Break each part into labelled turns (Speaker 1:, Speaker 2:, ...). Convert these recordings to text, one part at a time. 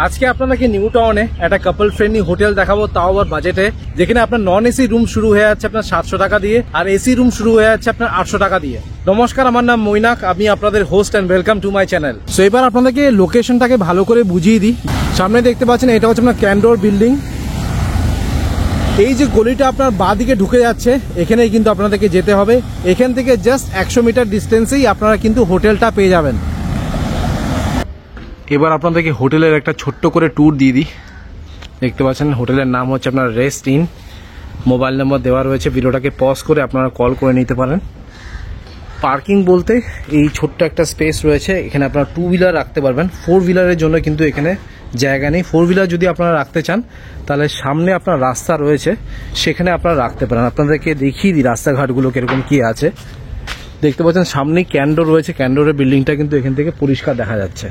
Speaker 1: আজকে আপনাদেরকে নিউ টাউনে একটা কাপল ফ্রেন্ডলি হোটেল দেখাবো, তাও আবার বাজেটে, যেখানে আপনার নন এসি রুম শুরু হয়ে যাচ্ছে আপনার 700 টাকা দিয়ে, আর এসি রুম শুরু হয়ে যাচ্ছে আপনার 800 টাকা দিয়ে। নমস্কার, আমার নাম মৈনাক, আমি আপনাদের host and welcome to my channel. So এবার আপনাদেরকে লোকেশনটাকে ভালো করে বুঝিয়ে দিই। সামনে দেখতে পাচ্ছেন এটা হচ্ছে আপনার ক্যান্ডোর বিল্ডিং। এই যে গলিটা আপনার বাঁ দিকে ঢুকে যাচ্ছে, এখানেই কিন্তু আপনাদেরকে যেতে হবে। এখান থেকে জাস্ট 100 মিটার ডিস্টেন্সেই আপনারা কিন্তু হোটেলটা পেয়ে যাবেন। এবার আপনাদেরকে হোটেলের একটা ছোট্ট করে ট্যুর দিয়ে দিই। দেখতে পাচ্ছেন হোটেলের নাম হচ্ছে আপনার রেস্ট ইন। মোবাইল নাম্বার দেওয়া রয়েছে, ভিডিওটাকে পজ করে আপনারা কল করে নিতে পারেন। পার্কিং বলতে এই ছোট্ট একটা স্পেস রয়েছে, এখানে আপনারা 2 হুইলার রাখতে পারবেন। 4 হুইলারের জন্য কিন্তু এখানে জায়গা নেই। 4 হুইলার যদি আপনারা রাখতে চান তাহলে সামনে আপনার রাস্তা রয়েছে, সেখানে আপনারা রাখতে পারেন। আপনাদেরকে দেখিয়ে দিই রাস্তাঘাটগুলো কিরকম কি আছে। দেখতে পাচ্ছেন সামনেই ক্যান্ডোর রয়েছে, ক্যান্ডোরের বিল্ডিংটা কিন্তু এখান থেকে পরিষ্কার দেখা যাচ্ছে।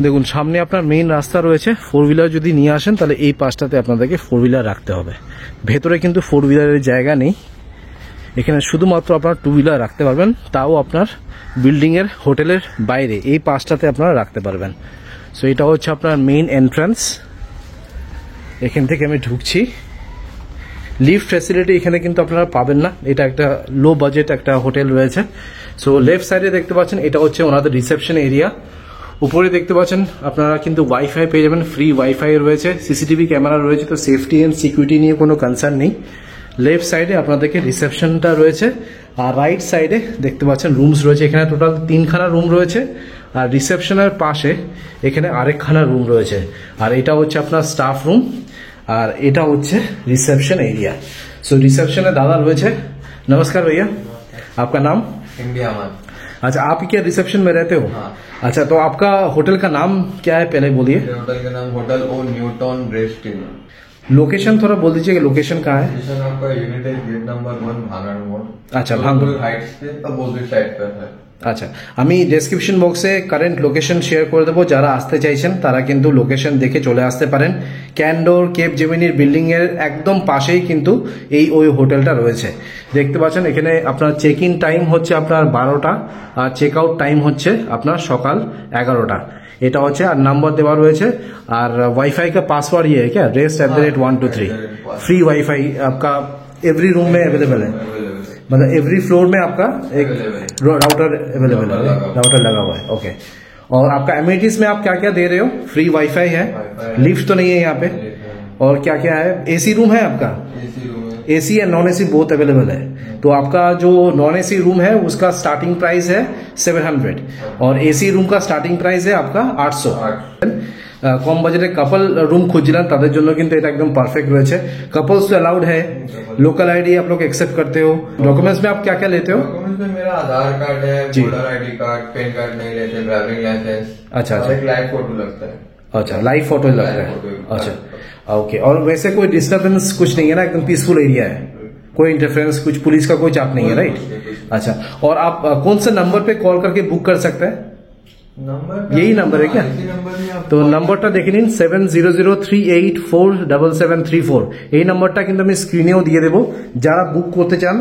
Speaker 1: দেখুন সামনে আপনার মেইন রাস্তা রয়েছে। 4 হুইলার যদি নিয়ে আসেন তাহলে এই পাশটাতে আপনাদেরকে 4 হুইলার রাখতে হবে। ভেতরে কিন্তু 4 হুইলারের জায়গা নেই, এখানে শুধুমাত্র আপনার 2 হুইলার রাখতে পারবেন, তাও আপনার বিল্ডিংয়ের হোটেলের বাইরে এই পাশটাতে আপনারা রাখতে পারবেন। সো এটা হচ্ছে আপনার মেইন এন্ট্রান্স। এখান থেকে আমি ঢুকছি। লিফট ফ্যাসিলিটি এখানে কিন্তু আপনারা পাবেন না, এটা একটা লো বাজেট একটা হোটেল রয়েছে। সো লেফট সাইডে দেখতে পাচ্ছেন এটা হচ্ছে ওনাদের রিসেপশন এরিয়া। উপরে দেখতে পাচ্ছেন আপনারা কিন্তু ওয়াইফাই পেয়ে যাবেন, ফ্রি ওয়াইফাই রয়েছে, সিসিটিভি ক্যামেরা রয়েছে, তো সেফটি এন্ড সিকিউরিটি নিয়ে কোনো কনসার্ন নেই। লেফট সাইডে আপনাদেরকে রিসেপশনটা রয়েছে, আর রাইট সাইডে দেখতে পাচ্ছেন রুমস রয়েছে। এখানে টোটাল 3খানা রুম রয়েছে, আর রিসেপশনের পাশে এখানে আরেকখানা রুম রয়েছে। আর এটা হচ্ছে আপনার স্টাফ রুম, আর এটা হচ্ছে रिसेप्शन एरिया। सो रिसेप्शन में दादा রয়েছে। नमस्कार भैया, आपका नाम?
Speaker 2: इंडिया मान।
Speaker 1: अच्छा, आप क्या रिसेप्शन में रहते हो?
Speaker 2: हाँ।
Speaker 1: अच्छा, तो आपका होटल का नाम क्या है, पहले बोलिए।
Speaker 2: होटल का नाम hotel O new town rest inn.
Speaker 1: Location थोड़ा बोल दीजिए कि लोकेशन कहाँ है?
Speaker 2: लोकेशन आपका यूनिटेड गेट नंबर 1 भांगड़ मोड़।
Speaker 1: अच्छा, भांगड़
Speaker 2: हाइट्स पे अपोजिट साइड पर है।
Speaker 1: আচ্ছা, আমি ডেসক্রিপশন বক্সে কারেন্ট লোকেশন শেয়ার করে দেবো। যারা আসতে চাইছেন তারা কিন্তু লোকেশন দেখে চলে আসতে পারেন। ক্যান্ডোর কেপ জেমিনির বিল্ডিং এর একদম পাশেই কিন্তু ওই হোটেলটা রয়েছে। দেখতে পাচ্ছেন এখানে আপনার চেক ইন টাইম হচ্ছে আপনার 12টা, আর চেক আউট টাইম হচ্ছে আপনার সকাল 11টা। এটা হচ্ছে, আর নাম্বার দেওয়া রয়েছে। আর वाईफाई का पासवर्ड ये है क्या, rest@123। फ्री वाईफाई आपका एवरी रूम में अवेलेबल है, मतलब एवरी फ्लोर में आपका एक राउटर अवेलेबल है, राउटर लगा हुआ है। ओके, और आपका एमिनिटीज में आप क्या क्या दे रहे हो? फ्री वाईफाई है, लिफ्ट तो नहीं है यहाँ पे, और क्या क्या है? एसी रूम है आपका? एसी या नॉन एसी बोथ अवेलेबल है। तो आपका जो नॉन एसी रूम है उसका स्टार्टिंग प्राइस है 700, और एसी रूम का स्टार्टिंग प्राइस है आपका 800। कम बजटे कपल रूम खुजलान ताদের জন্য কিন্তু এটা একদম परफेक्ट রয়েছে। कपल्स तो अलाउड है। लोकल आईडी आप लोग एक्सेप्ट करते हो? डॉक्यूमेंट्स में आप क्या क्या लेते हो?
Speaker 2: डॉक्यूमेंट्स में मेरा आधार कार्ड है, voter ID card, pan card नहीं लेते, ड्राइविंग लाइसेंस।
Speaker 1: अच्छा,
Speaker 2: एक लाइव फोटो लगता है।
Speaker 1: अच्छा, लाइव फोटो लगता है। अच्छा, ओके। और वैसे कोई डिस्टर्बेंस कुछ नहीं है ना, एकदम पीसफुल एरिया है, कोई इंटरफेरेंस, कुछ पुलिस का कोई चाप नहीं है, राइट? अच्छा, और आप कौन से नंबर पे कॉल करके बुक कर सकते हैं?
Speaker 2: नंबर
Speaker 1: यही नंबर है क्या? তো নাম্বারটা দেখে নিন, 7003847734। এই নাম্বারটা কিন্তু আমি স্ক্রিনেও দিয়ে দেবো। যারা বুক করতে চান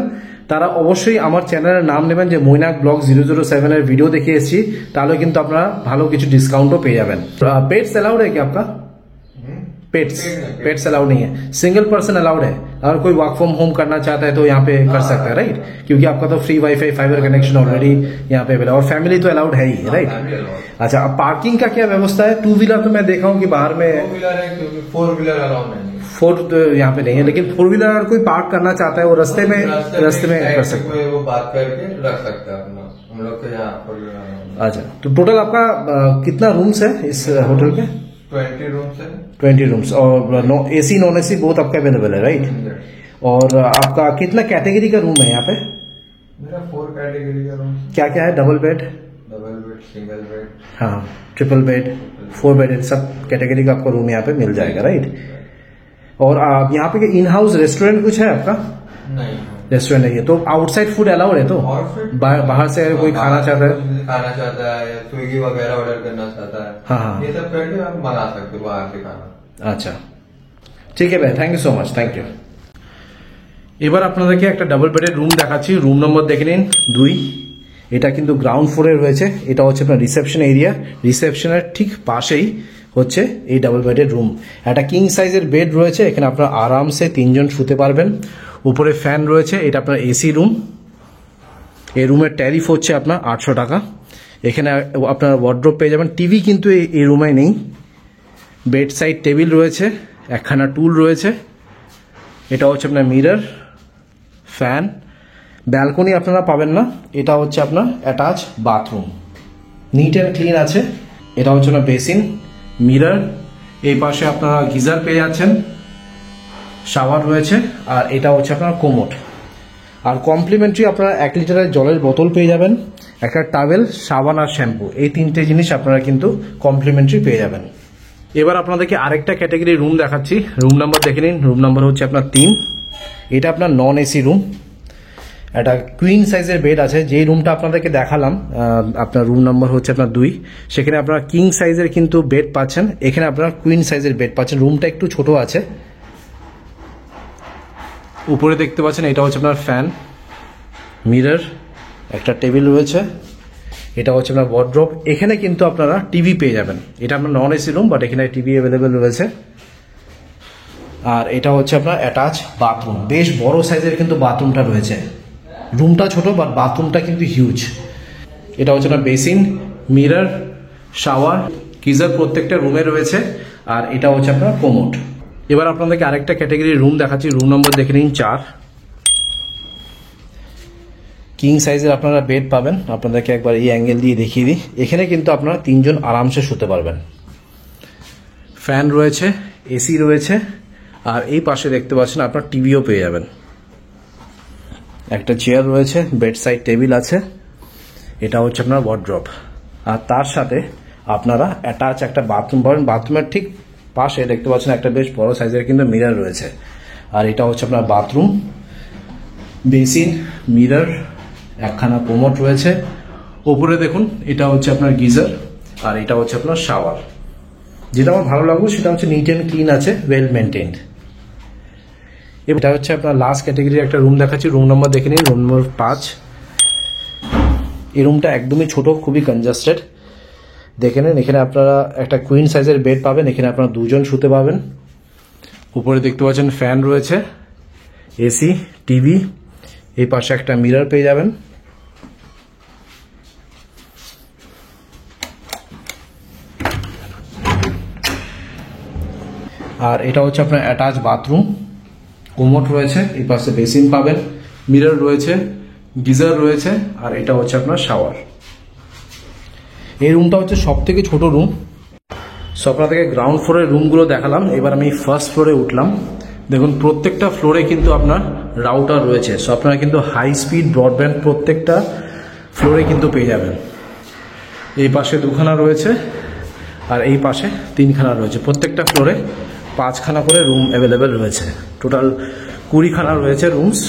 Speaker 1: তারা অবশ্যই আমার চ্যানেলের নাম নেবেন, যে মৈনাক ব্লগ 007 এর ভিডিও দেখে এসেছি, তাহলে কিন্তু আপনারা ভালো কিছু ডিসকাউন্টও পেয়ে যাবেন। पेट्स अलाउड है क्या आपका? पेट्स अलाउड नहीं है, सिंगल पर्सन अलाउड है। अगर कोई वर्क फ्रॉम होम करना चाहता है तो यहाँ पे कर सकता है, राइट? क्योंकि आपका तो free wifi fibre connection already यहाँ पे अवेलेबल, और फैमिली तो अलाउड है ही, राइट? अच्छा, अब पार्किंग का क्या व्यवस्था है? 2 व्हीलर तो मैं देखा हूँ कि बाहर में
Speaker 2: 2 व्हीलर है, क्योंकि 4 व्हीलर अलाउड नहीं है।
Speaker 1: 4 तो यहाँ पे नहीं है, लेकिन 4 व्हीलर अगर कोई पार्क करना चाहता है वो रास्ते में कर सकते हैं,
Speaker 2: वो बात करके रख सकते हैं अपना। हम लोग के यहाँ 4 व्हीलर।
Speaker 1: अच्छा, तो टोटल आपका कितना रूम्स है इस होटल के?
Speaker 2: 20 रूम्स है।
Speaker 1: 20 रूम्स, और एसी नॉन एसी बोथ आपका अवेलेबल है, राइट? और आपका कितना कैटेगरी का रूम है यहाँ पे?
Speaker 2: मेरा 4 कैटेगरी का रूम।
Speaker 1: क्या क्या है? डबल बेड,
Speaker 2: सिंगल बेड,
Speaker 1: हाँ, ट्रिपल बेड, 4 बेड, सब कैटेगरी का आपको रूम यहाँ पे मिल जाएगा, राइट? और आप यहाँ पे इन हाउस रेस्टोरेंट कुछ है आपका?
Speaker 2: नहीं,
Speaker 1: रेस्टोरेंट नहीं है। तो आउटसाइड फूड अलाउड है? तो बाहर से कोई खाना चाहता है,
Speaker 2: या स्विगी वगैरह ऑर्डर करना चाहता है,
Speaker 1: हाँ,
Speaker 2: ये सब करके आप मंगा सकते हो बाहर से खाना।
Speaker 1: আচ্ছা, ঠিক আছে ভাই, thank you so much, thank you. এবার আপনাদেরকে একটা ডাবল বেডের রুম দেখাচ্ছি। রুম নম্বর দেখে নিন 2। এটা কিন্তু গ্রাউন্ড ফ্লোরে রয়েছে। এটা হচ্ছে আপনার রিসেপশন এরিয়া, রিসেপশনের ঠিক পাশেই হচ্ছে এই ডাবল বেডের রুম। একটা কিং সাইজের বেড রয়েছে, এখানে আপনার আরামসে 3 জন শুতে পারবেন। উপরে ফ্যান রয়েছে, এটা আপনার এসি রুম। এই রুমের ট্যারিফ হচ্ছে আপনার 800 টাকা। এখানে আপনার ওয়ার্ড্রোব পেয়ে যাবেন। টিভি কিন্তু এই রুমে নেই। বেড সাইড টেবিল রয়েছে, একখানা টুল রয়েছে। এটা হচ্ছে আপনার মিরর, ফ্যান। ব্যালকনি আপনারা পাবেন না। এটা হচ্ছে আপনার attach bathroom, neat and clean আছে। এটা হচ্ছে আপনার বেসিন, মিরর। এই পাশে আপনারা গিজার পেয়ে যাচ্ছেন, শাওয়ার রয়েছে। আর এটা হচ্ছে আপনার কোমোড। আর কমপ্লিমেন্টারি আপনারা 1 লিটারের জলের বোতল পেয়ে যাবেন, একটা টাওয়েল, সাবান আর শ্যাম্পু। এই 3টে জিনিস আপনারা কিন্তু কমপ্লিমেন্টারি পেয়ে যাবেন। এবার আপনাদেরকে আরেকটা ক্যাটাগরি রুম দেখাচ্ছি। রুম নাম্বার দেখে নিন। রুম নাম্বার হচ্ছে আপনার 3। এটা আপনার নন এসি রুম। একটা কুইন সাইজের বেড আছে। যেই রুমটা আপনাদেরকে দেখালাম, আপনার রুম নাম্বার হচ্ছে আপনার 2, সেখানে আপনারা কিং সাইজের কিন্তু বেড পাচ্ছেন। এখানে আপনারা কুইন সাইজের বেড পাচ্ছেন। রুমটা একটু ছোট আছে। উপরে দেখতে পাচ্ছেন এটা হচ্ছে আপনার ফ্যান, মিরর, একটা টেবিল রয়েছে। এটা হচ্ছে আপনার ওয়ার্ড্রোব। এখানে কিন্তু আপনারা টিভি পেয়ে যাবেন। এটা আপনার নন এসি রুম, বাট এখানে টিভি অ্যাভেলেবেল রয়েছে। আর এটা হচ্ছে আপনার অ্যাটাচ বাথরুম। বেশ বড় সাইজের কিন্তু বাথরুমটা রয়েছে। রুমটা ছোট, বাট বাথরুমটা কিন্তু হিউজ। এটা হচ্ছে আপনার বেসিন, মিরর, শাওয়ার, গিজার প্রত্যেকটা রুমে রয়েছে। আর এটা হচ্ছে আপনার কোমোড। এবার আপনাদেরকে আরেকটা ক্যাটাগরির রুম দেখাচ্ছি। রুম নম্বর দেখে নিন 4। কিং সাইজের আপনারা বেড পাবেন। আপনাদেরকে একবার এই অ্যাঙ্গেল দিয়ে দেখিয়ে দিই। এখানে কিন্তু আপনারা 3 জন আরামসে শুতে পারবেন। ফ্যান রয়েছে, এসি রয়েছে। আর এই পাশে দেখতে পাচ্ছেন আপনার টিভিও পেয়ে যাবেন। একটা চেয়ার রয়েছে, বেড সাইড টেবিল আছে। এটা হচ্ছে আপনার ওয়ার্ড্রোব। আর তার সাথে আপনারা অ্যাটাচ একটা বাথরুম পাবেন। বাথরুমের ঠিক পাশে দেখতে পাচ্ছেন একটা বেশ বড় সাইজের কিন্তু মিরর রয়েছে। আর এটা হচ্ছে আপনার বাথরুম, বেসিন, মিরর, একখানা কোমোড রয়েছে। ওপরে দেখুন এটা হচ্ছে আপনার গিজার। আর এটা হচ্ছে আপনার শাওয়ার। যেটা আমার ভালো লাগলো সেটা হচ্ছে নিট অ্যান্ড ক্লিন আছে, ওয়েল মেনটেন্ড। এটা হচ্ছে আপনার লাস্ট ক্যাটাগরির একটা রুম দেখাচ্ছি। রুম নম্বর দেখে নিন, রুম নম্বর 5। এই রুমটা একদমই ছোট, খুবই কনজাস্টেড। দেখে নিন, এখানে আপনারা একটা কুইন সাইজের বেড পাবেন। এখানে আপনারা 2 জন শুতে পাবেন। উপরে দেখতে পাচ্ছেন ফ্যান রয়েছে, এসি, টিভি। এই পাশে একটা মিরর পেয়ে যাবেন। আর এটা হচ্ছে আপনার অ্যাটাচ বাথরুম, কোমোড রয়েছে। এই পাশে বেসিন পাবেন, মিরর রয়েছে, গিজার রয়েছে। আর এটা হচ্ছে আপনার শাওয়ার। এই রুমটা হচ্ছে সব থেকে ছোট রুম। সো আপনাদেরকে গ্রাউন্ড ফ্লোরের রুমগুলো দেখালাম। এবার আমি ফার্স্ট ফ্লোরে উঠলাম। দেখুন প্রত্যেকটা ফ্লোরে কিন্তু আপনার রাউটার রয়েছে। সো আপনারা কিন্তু হাই স্পিড ব্রডব্যান্ড প্রত্যেকটা ফ্লোরে কিন্তু পেয়ে যাবেন। এই পাশে 2খানা রয়েছে, আর এই পাশে 3খানা রয়েছে। প্রত্যেকটা ফ্লোরে 5খানা করে রুম অ্যাভেলেবেল রয়েছে। টোটাল 20খানা রয়েছে রুমস।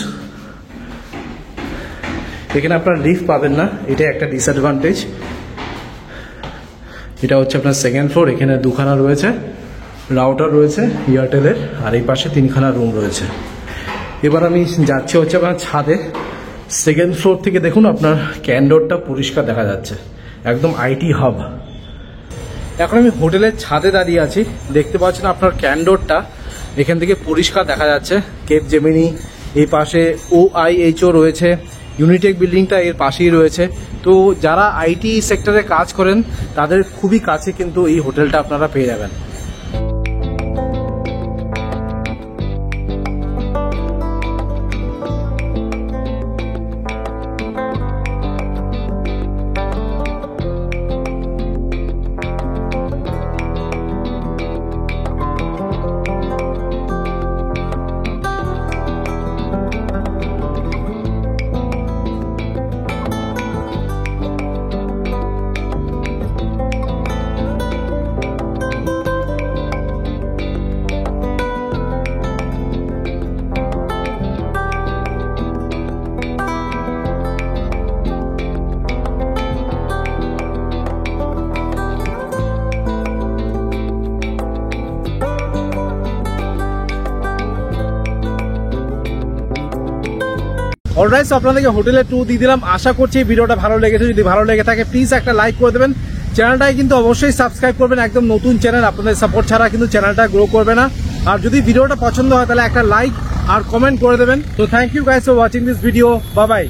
Speaker 1: এখানে আপনার লিফট পাবেন না, এটা একটা ডিসঅ্যাডভান্টেজ। এটা হচ্ছে আপনার সেকেন্ড ফ্লোর। এখানে 2খানা রয়েছে, রাউটার রয়েছে এয়ারটেলের। আর এই পাশে 3খানা রুম রয়েছে। এবার আমি যাচ্ছি হচ্ছে আপনার ছাদে। সেকেন্ড ফ্লোর থেকে দেখুন আপনার ক্যান্ডোরটা পরিষ্কার দেখা যাচ্ছে, একদম আইটি হাব। এখন আমি হোটেলের ছাদে দাঁড়িয়ে আছি। দেখতে পাচ্ছেন আপনার ক্যান্ডোরটা এখান থেকে পরিষ্কার দেখা যাচ্ছে। কেপ জেমিনি, এই পাশে OIHO রয়েছে, ইউনিটেক বিল্ডিংটা এর পাশেই রয়েছে। তো যারা আইটি সেক্টরে কাজ করেন তাদের খুবই কাছে কিন্তু এই হোটেলটা আপনারা পেয়ে যাবেন। অলরাইট, আপনাদেরকে হোটেলের ট্যুর দিয়ে দিলাম। আশা করছি এই ভিডিওটা ভালো লেগেছে। যদি ভালো লেগে থাকে প্লিজ একটা লাইক করে দেবেন, চ্যানেলটাকে কিন্তু অবশ্যই সাবস্ক্রাইব করবেন। একদম নতুন চ্যানেল, আপনাদের সাপোর্ট ছাড়া কিন্তু চ্যানেলটা গ্রো করবে না। আর যদি ভিডিওটা পছন্দ হয় তাহলে একটা লাইক আর কমেন্ট করে দেবেন। তো thank you guys for watching this video, bye by.